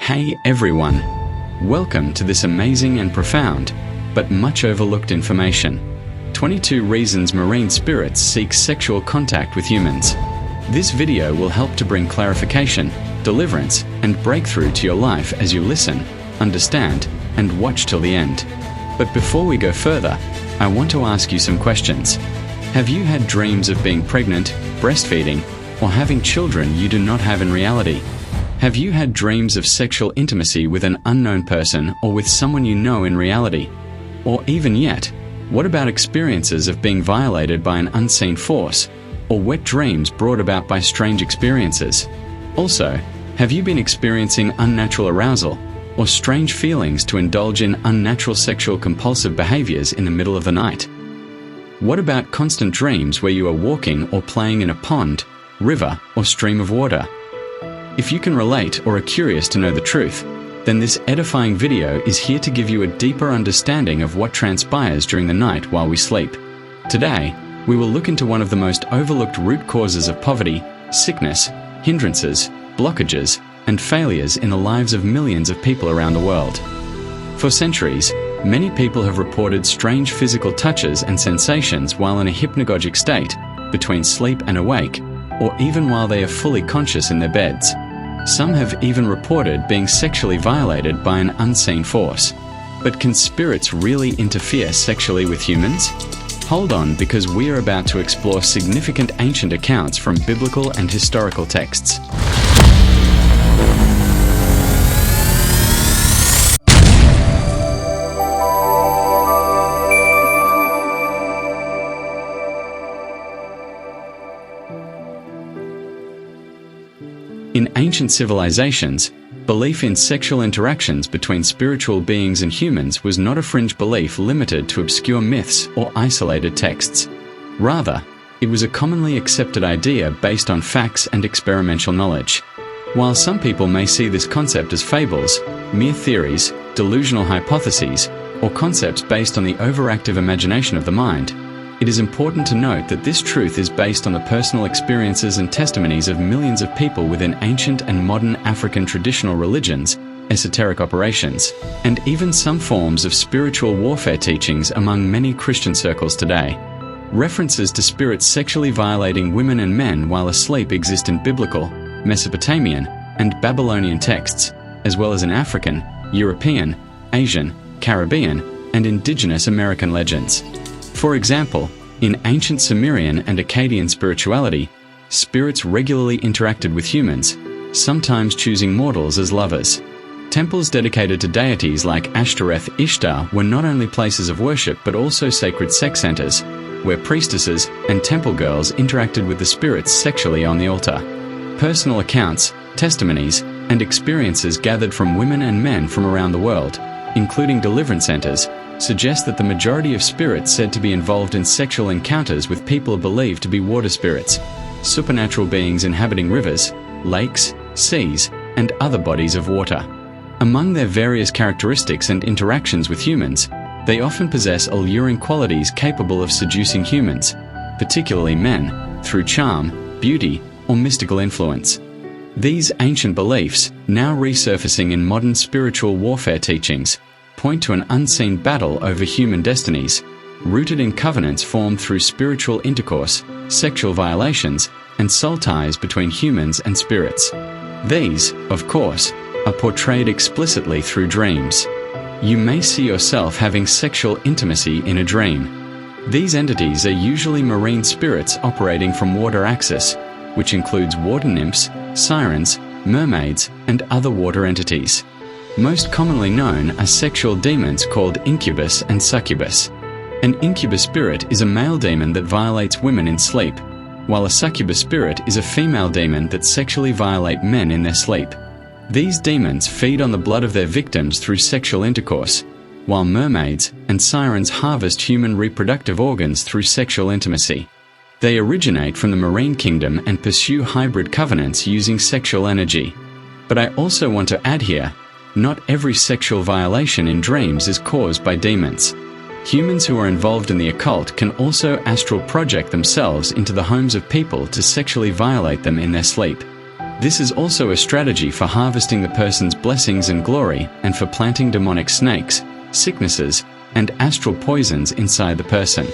Hey everyone! Welcome to this amazing and profound, but much overlooked information. 22 reasons marine spirits seek sexual contact with humans. This video will help to bring clarification, deliverance, and breakthrough to your life as you listen, understand, and watch till the end. But before we go further, I want to ask you some questions. Have you had dreams of being pregnant, breastfeeding, or having children you do not have in reality? Have you had dreams of sexual intimacy with an unknown person or with someone you know in reality? Or even yet, what about experiences of being violated by an unseen force, or wet dreams brought about by strange experiences? Also, have you been experiencing unnatural arousal or strange feelings to indulge in unnatural sexual compulsive behaviors in the middle of the night? What about constant dreams where you are walking or playing in a pond, river, or stream of water? If you can relate or are curious to know the truth, then this edifying video is here to give you a deeper understanding of what transpires during the night while we sleep. Today, we will look into one of the most overlooked root causes of poverty, sickness, hindrances, blockages, and failures in the lives of millions of people around the world. For centuries, many people have reported strange physical touches and sensations while in a hypnagogic state, between sleep and awake, or even while they are fully conscious in their beds. Some have even reported being sexually violated by an unseen force. But can spirits really interfere sexually with humans? Hold on, because we are about to explore significant ancient accounts from biblical and historical texts. In ancient civilizations, belief in sexual interactions between spiritual beings and humans was not a fringe belief limited to obscure myths or isolated texts. Rather, it was a commonly accepted idea based on facts and experimental knowledge. While some people may see this concept as fables, mere theories, delusional hypotheses, or concepts based on the overactive imagination of the mind, it is important to note that this truth is based on the personal experiences and testimonies of millions of people within ancient and modern African traditional religions, esoteric operations, and even some forms of spiritual warfare teachings among many Christian circles today. References to spirits sexually violating women and men while asleep exist in biblical, Mesopotamian, and Babylonian texts, as well as in African, European, Asian, Caribbean, and indigenous American legends. For example, in ancient Sumerian and Akkadian spirituality, spirits regularly interacted with humans, sometimes choosing mortals as lovers. Temples dedicated to deities like Ashtoreth Ishtar were not only places of worship but also sacred sex centers, where priestesses and temple girls interacted with the spirits sexually on the altar. Personal accounts, testimonies, and experiences gathered from women and men from around the world, including deliverance centers, suggest that the majority of spirits said to be involved in sexual encounters with people are believed to be water spirits, supernatural beings inhabiting rivers, lakes, seas, and other bodies of water. Among their various characteristics and interactions with humans, they often possess alluring qualities capable of seducing humans, particularly men, through charm, beauty, or mystical influence. These ancient beliefs, now resurfacing in modern spiritual warfare teachings, point to an unseen battle over human destinies, rooted in covenants formed through spiritual intercourse, sexual violations, and soul ties between humans and spirits. These, of course, are portrayed explicitly through dreams. You may see yourself having sexual intimacy in a dream. These entities are usually marine spirits operating from water axis, which includes water nymphs, sirens, mermaids, and other water entities. Most commonly known are sexual demons called incubus and succubus. An incubus spirit is a male demon that violates women in sleep, while a succubus spirit is a female demon that sexually violate men in their sleep. These demons feed on the blood of their victims through sexual intercourse, while mermaids and sirens harvest human reproductive organs through sexual intimacy. They originate from the marine kingdom and pursue hybrid covenants using sexual energy. But I also want to add here, not every sexual violation in dreams is caused by demons. Humans who are involved in the occult can also astral project themselves into the homes of people to sexually violate them in their sleep. This is also a strategy for harvesting the person's blessings and glory and for planting demonic snakes, sicknesses, and astral poisons inside the person.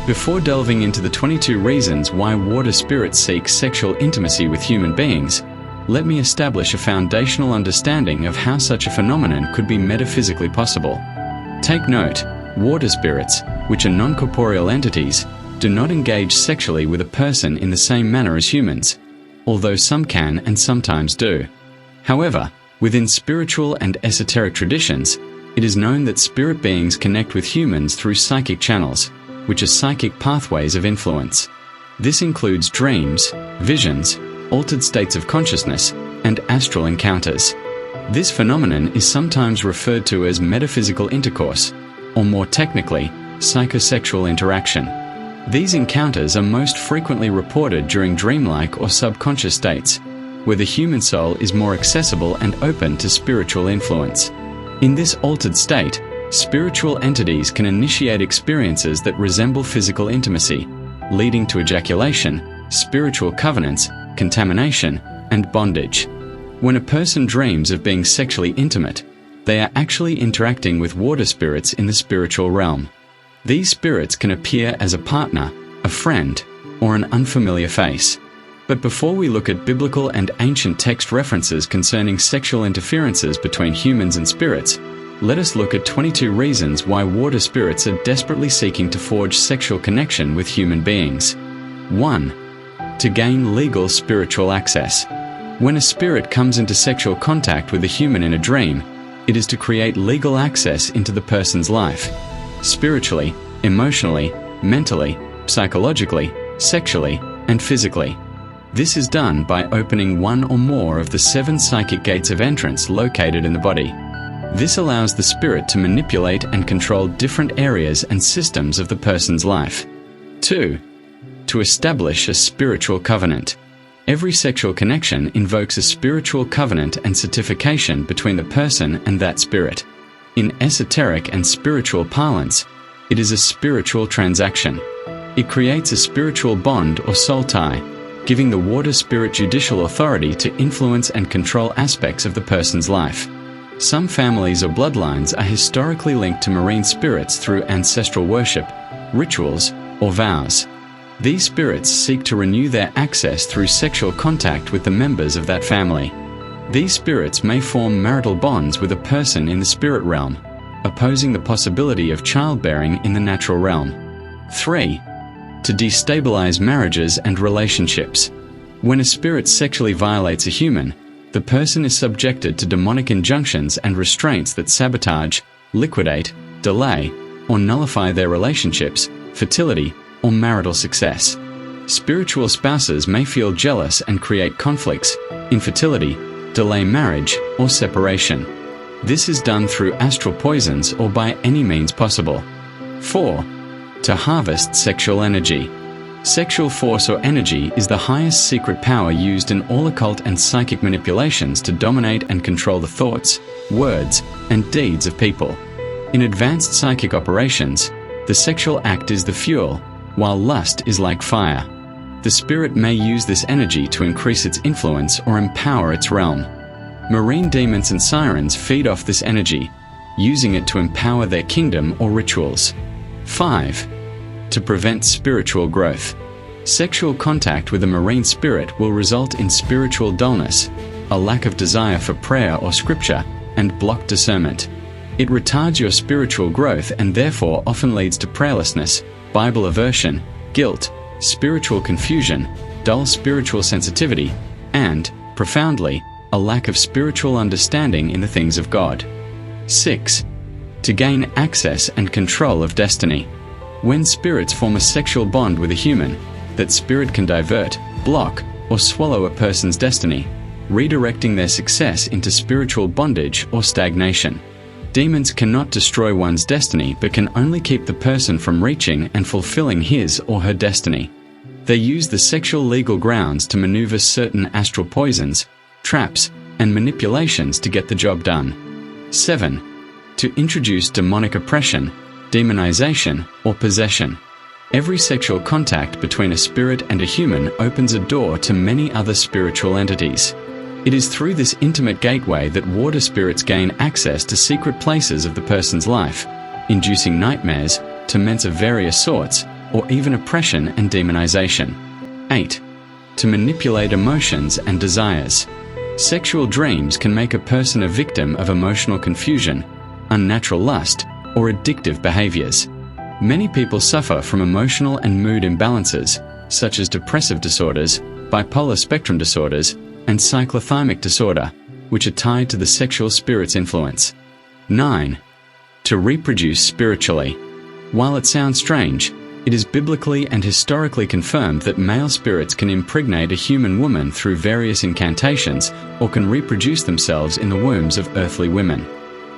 Before delving into the 22 reasons why water spirits seek sexual intimacy with human beings, let me establish a foundational understanding of how such a phenomenon could be metaphysically possible. Take note, water spirits, which are non-corporeal entities, do not engage sexually with a person in the same manner as humans, although some can and sometimes do. However, within spiritual and esoteric traditions, it is known that spirit beings connect with humans through psychic channels, which are psychic pathways of influence. This includes dreams, visions, altered states of consciousness, and astral encounters. This phenomenon is sometimes referred to as metaphysical intercourse, or more technically, psychosexual interaction. These encounters are most frequently reported during dreamlike or subconscious states, where the human soul is more accessible and open to spiritual influence. In this altered state, spiritual entities can initiate experiences that resemble physical intimacy, leading to ejaculation, spiritual covenants, contamination, and bondage. When a person dreams of being sexually intimate, they are actually interacting with water spirits in the spiritual realm. These spirits can appear as a partner, a friend, or an unfamiliar face. But before we look at biblical and ancient text references concerning sexual interferences between humans and spirits, let us look at 22 reasons why water spirits are desperately seeking to forge sexual connection with human beings. 1. To gain legal spiritual access. When a spirit comes into sexual contact with a human in a dream, it is to create legal access into the person's life. Spiritually, emotionally, mentally, psychologically, sexually, and physically. This is done by opening one or more of the 7 psychic gates of entrance located in the body. This allows the spirit to manipulate and control different areas and systems of the person's life. 2. To establish a spiritual covenant. Every sexual connection invokes a spiritual covenant and certification between the person and that spirit. In esoteric and spiritual parlance, it is a spiritual transaction. It creates a spiritual bond or soul tie, giving the water spirit judicial authority to influence and control aspects of the person's life. Some families or bloodlines are historically linked to marine spirits through ancestral worship, rituals, or vows. These spirits seek to renew their access through sexual contact with the members of that family. These spirits may form marital bonds with a person in the spirit realm, opposing the possibility of childbearing in the natural realm. 3. To destabilize marriages and relationships. When a spirit sexually violates a human, the person is subjected to demonic injunctions and restraints that sabotage, liquidate, delay, or nullify their relationships, fertility, or marital success. Spiritual spouses may feel jealous and create conflicts, infertility, delay marriage, or separation. This is done through astral poisons or by any means possible. 4. To harvest sexual energy. Sexual force or energy is the highest secret power used in all occult and psychic manipulations to dominate and control the thoughts, words, and deeds of people. In advanced psychic operations, the sexual act is the fuel, while lust is like fire. The spirit may use this energy to increase its influence or empower its realm. Marine demons and sirens feed off this energy, using it to empower their kingdom or rituals. 5. To prevent spiritual growth. Sexual contact with a marine spirit will result in spiritual dullness, a lack of desire for prayer or scripture, and blocked discernment. It retards your spiritual growth and therefore often leads to prayerlessness, Bible aversion, guilt, spiritual confusion, dull spiritual sensitivity, and, profoundly, a lack of spiritual understanding in the things of God. 6. To gain access and control of destiny. When spirits form a sexual bond with a human, that spirit can divert, block, or swallow a person's destiny, redirecting their success into spiritual bondage or stagnation. Demons cannot destroy one's destiny but can only keep the person from reaching and fulfilling his or her destiny. They use the sexual legal grounds to maneuver certain astral poisons, traps, and manipulations to get the job done. 7. To introduce demonic oppression, demonization, or possession. Every sexual contact between a spirit and a human opens a door to many other spiritual entities. It is through this intimate gateway that water spirits gain access to secret places of the person's life, inducing nightmares, torments of various sorts, or even oppression and demonization. 8. To manipulate emotions and desires. Sexual dreams can make a person a victim of emotional confusion, unnatural lust, or addictive behaviors. Many people suffer from emotional and mood imbalances, such as depressive disorders, bipolar spectrum disorders, and cyclothymic disorder, which are tied to the sexual spirit's influence. 9. To reproduce spiritually. While it sounds strange, it is biblically and historically confirmed that male spirits can impregnate a human woman through various incantations or can reproduce themselves in the wombs of earthly women.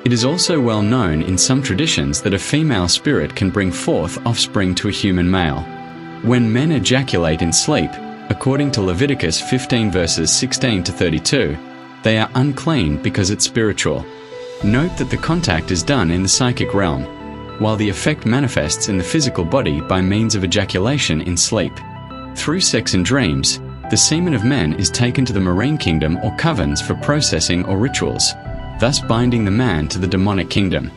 It is also well known in some traditions that a female spirit can bring forth offspring to a human male. When men ejaculate in sleep, according to Leviticus 15 verses 16 to 32, they are unclean because it's spiritual. Note that the contact is done in the psychic realm, while the effect manifests in the physical body by means of ejaculation in sleep. Through sex and dreams, the semen of men is taken to the marine kingdom or covens for processing or rituals, thus binding the man to the demonic kingdom.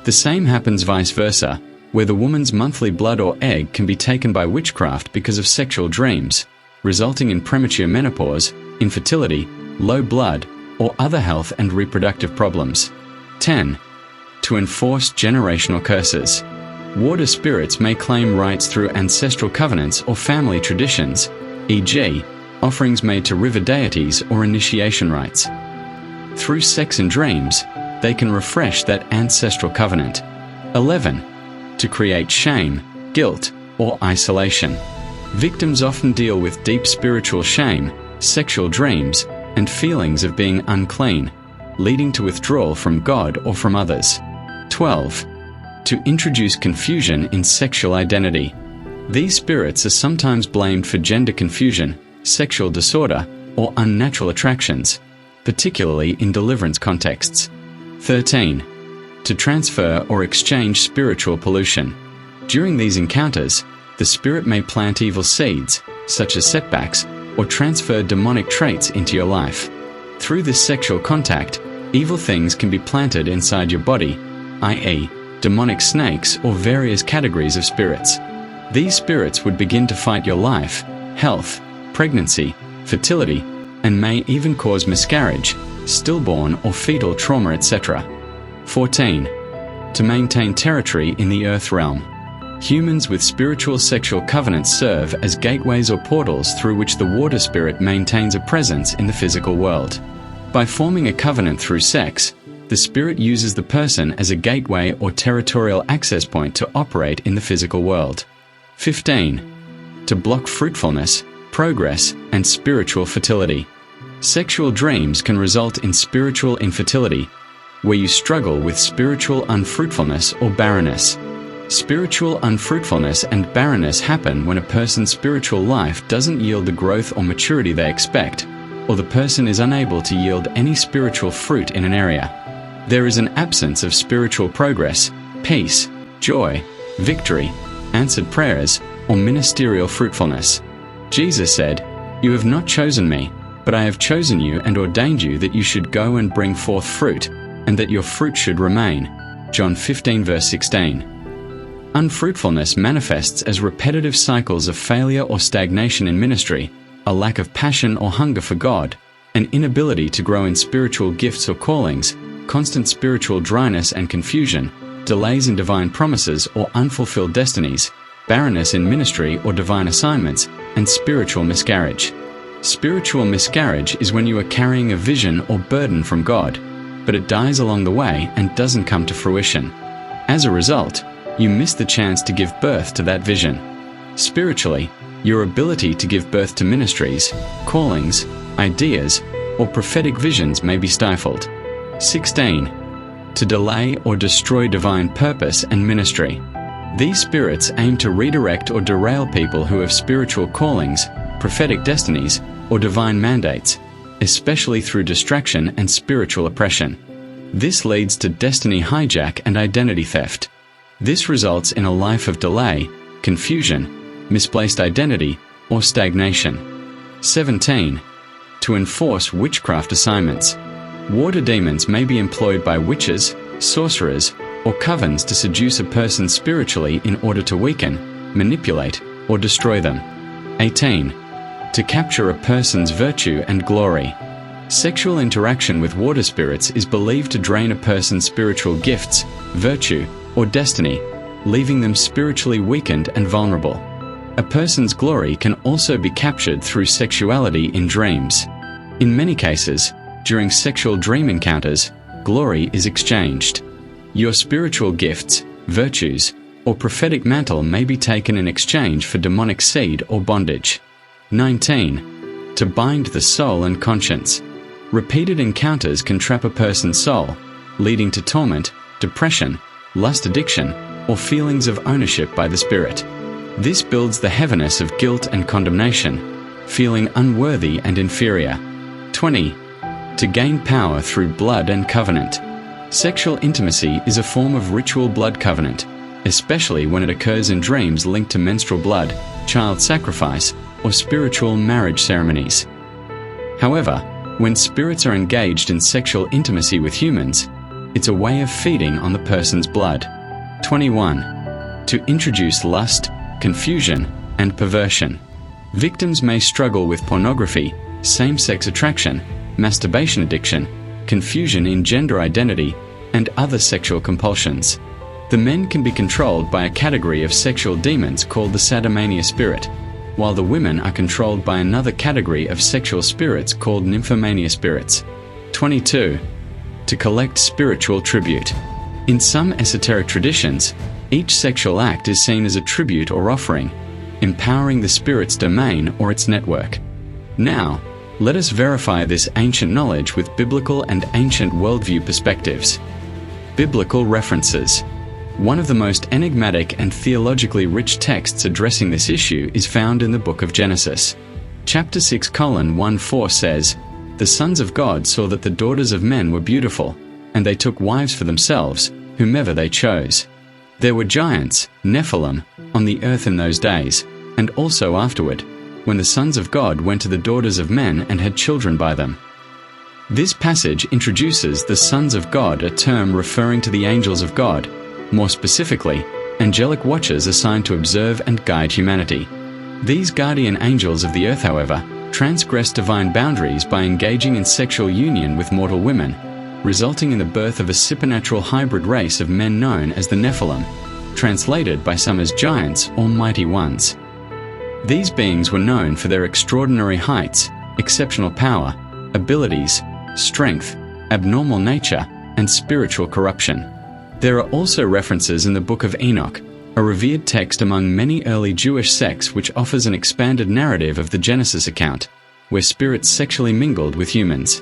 The same happens vice versa, where the woman's monthly blood or egg can be taken by witchcraft because of sexual dreams, resulting in premature menopause, infertility, low blood, or other health and reproductive problems. 10. To enforce generational curses. Water spirits may claim rights through ancestral covenants or family traditions, e.g., offerings made to river deities or initiation rites. Through sex and dreams, they can refresh that ancestral covenant. 11. To create shame, guilt, or isolation. Victims often deal with deep spiritual shame, sexual dreams, and feelings of being unclean, leading to withdrawal from God or from others. 12. To introduce confusion in sexual identity. These spirits are sometimes blamed for gender confusion, sexual disorder, or unnatural attractions, particularly in deliverance contexts. 13. To transfer or exchange spiritual pollution. During these encounters, the spirit may plant evil seeds, such as setbacks, or transfer demonic traits into your life. Through this sexual contact, evil things can be planted inside your body, i.e., demonic snakes or various categories of spirits. These spirits would begin to fight your life, health, pregnancy, fertility, and may even cause miscarriage, stillborn or fetal trauma, etc. 14. To maintain territory in the earth realm. Humans with spiritual sexual covenants serve as gateways or portals through which the water spirit maintains a presence in the physical world. By forming a covenant through sex, the spirit uses the person as a gateway or territorial access point to operate in the physical world. 15. To block fruitfulness, progress, and spiritual fertility. Sexual dreams can result in spiritual infertility, where you struggle with spiritual unfruitfulness or barrenness. Spiritual unfruitfulness and barrenness happen when a person's spiritual life doesn't yield the growth or maturity they expect, or the person is unable to yield any spiritual fruit in an area. There is an absence of spiritual progress, peace, joy, victory, answered prayers, or ministerial fruitfulness. Jesus said, "You have not chosen me, but I have chosen you and ordained you that you should go and bring forth fruit, and that your fruit should remain." John 15 verse 16. Unfruitfulness manifests as repetitive cycles of failure or stagnation in ministry, a lack of passion or hunger for God, an inability to grow in spiritual gifts or callings, constant spiritual dryness and confusion, delays in divine promises or unfulfilled destinies, barrenness in ministry or divine assignments, and spiritual miscarriage. Spiritual miscarriage is when you are carrying a vision or burden from God, but it dies along the way and doesn't come to fruition. As a result, you miss the chance to give birth to that vision. Spiritually, your ability to give birth to ministries, callings, ideas, or prophetic visions may be stifled. 16. To delay or destroy divine purpose and ministry. These spirits aim to redirect or derail people who have spiritual callings, prophetic destinies, or divine mandates, especially through distraction and spiritual oppression. This leads to destiny hijack and identity theft. This results in a life of delay, confusion, misplaced identity, or stagnation. 17. to enforce witchcraft assignments. Water demons may be employed by witches, sorcerers, or covens to seduce a person spiritually in order to weaken, manipulate, or destroy them. 18. To capture a person's virtue and glory. Sexual interaction with water spirits is believed to drain a person's spiritual gifts, virtue, or destiny, leaving them spiritually weakened and vulnerable. A person's glory can also be captured through sexuality in dreams. In many cases, during sexual dream encounters, glory is exchanged. Your spiritual gifts, virtues, or prophetic mantle may be taken in exchange for demonic seed or bondage. 19. To bind the soul and conscience. Repeated encounters can trap a person's soul, leading to torment, depression, lust addiction, or feelings of ownership by the spirit. This builds the heaviness of guilt and condemnation, feeling unworthy and inferior. 20. To gain power through blood and covenant. Sexual intimacy is a form of ritual blood covenant, especially when it occurs in dreams linked to menstrual blood, child sacrifice, or spiritual marriage ceremonies. However, when spirits are engaged in sexual intimacy with humans, it's a way of feeding on the person's blood. 21. To introduce lust, confusion, and perversion. Victims may struggle with pornography, same-sex attraction, masturbation addiction, confusion in gender identity, and other sexual compulsions. The men can be controlled by a category of sexual demons called the sadomania spirit, while the women are controlled by another category of sexual spirits called nymphomania spirits. 22. To collect spiritual tribute. In some esoteric traditions, each sexual act is seen as a tribute or offering, empowering the spirit's domain or its network. Now, let us verify this ancient knowledge with biblical and ancient worldview perspectives. Biblical references. One of the most enigmatic and theologically rich texts addressing this issue is found in the book of Genesis. Chapter 6:1-4 says, "The sons of God saw that the daughters of men were beautiful, and they took wives for themselves, whomever they chose. There were giants, Nephilim, on the earth in those days, and also afterward, when the sons of God went to the daughters of men and had children by them." This passage introduces the sons of God, a term referring to the angels of God, more specifically, angelic watchers assigned to observe and guide humanity. These guardian angels of the earth, however, transgress divine boundaries by engaging in sexual union with mortal women, resulting in the birth of a supernatural hybrid race of men known as the Nephilim, translated by some as giants or mighty ones. These beings were known for their extraordinary heights, exceptional power, abilities, strength, abnormal nature, and spiritual corruption. There are also references in the Book of Enoch, a revered text among many early Jewish sects which offers an expanded narrative of the Genesis account, where spirits sexually mingled with humans.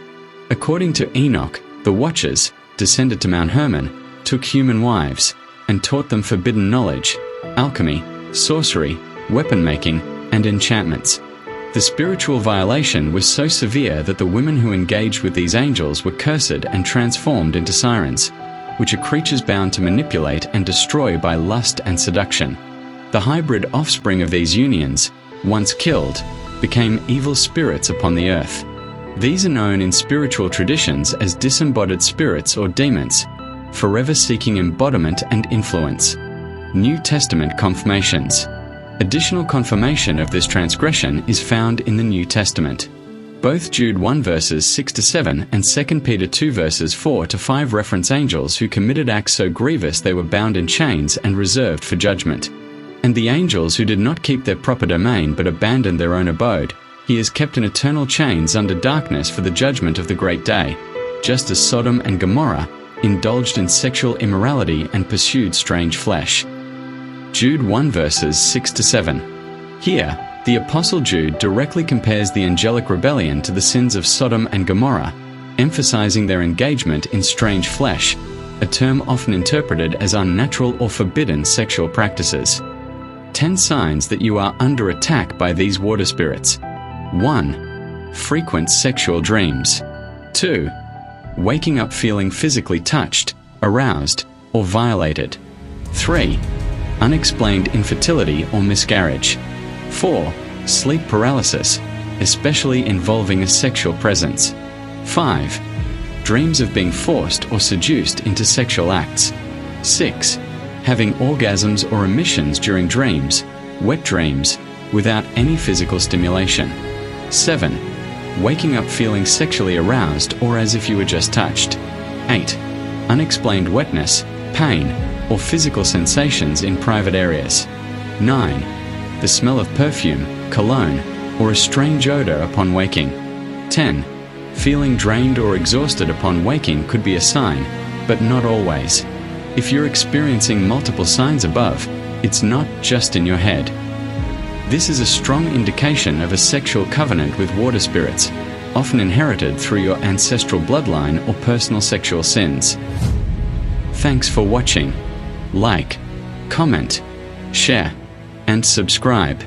According to Enoch, the Watchers, descended to Mount Hermon, took human wives, and taught them forbidden knowledge, alchemy, sorcery, weapon-making, and enchantments. The spiritual violation was so severe that the women who engaged with these angels were cursed and transformed into sirens, which are creatures bound to manipulate and destroy by lust and seduction. The hybrid offspring of these unions, once killed, became evil spirits upon the earth. These are known in spiritual traditions as disembodied spirits or demons, forever seeking embodiment and influence. New Testament confirmations. Additional confirmation of this transgression is found in the New Testament. Both Jude 1 verses 6-7 and 2 Peter 2 verses 4-5 reference angels who committed acts so grievous they were bound in chains and reserved for judgment. And the angels who did not keep their proper domain but abandoned their own abode, he is kept in eternal chains under darkness for the judgment of the great day, just as Sodom and Gomorrah indulged in sexual immorality and pursued strange flesh. Jude 1 verses 6-7. Here, the Apostle Jude directly compares the angelic rebellion to the sins of Sodom and Gomorrah, emphasizing their engagement in strange flesh, a term often interpreted as unnatural or forbidden sexual practices. 10 signs that you are under attack by these water spirits. 1. Frequent sexual dreams. 2. Waking up feeling physically touched, aroused, or violated. 3. Unexplained infertility or miscarriage. 4. Sleep paralysis, especially involving a sexual presence. 5. Dreams of being forced or seduced into sexual acts. 6. Having orgasms or emissions during dreams, wet dreams, without any physical stimulation. 7. Waking up feeling sexually aroused or as if you were just touched. 8. Unexplained wetness, pain, or physical sensations in private areas. 9. The smell of perfume, cologne, or a strange odor upon waking. 10. Feeling drained or exhausted upon waking could be a sign, but not always. If you're experiencing multiple signs above, it's not just in your head. This is a strong indication of a sexual covenant with water spirits, often inherited through your ancestral bloodline or personal sexual sins. Thanks for watching. Like, comment, share, and subscribe.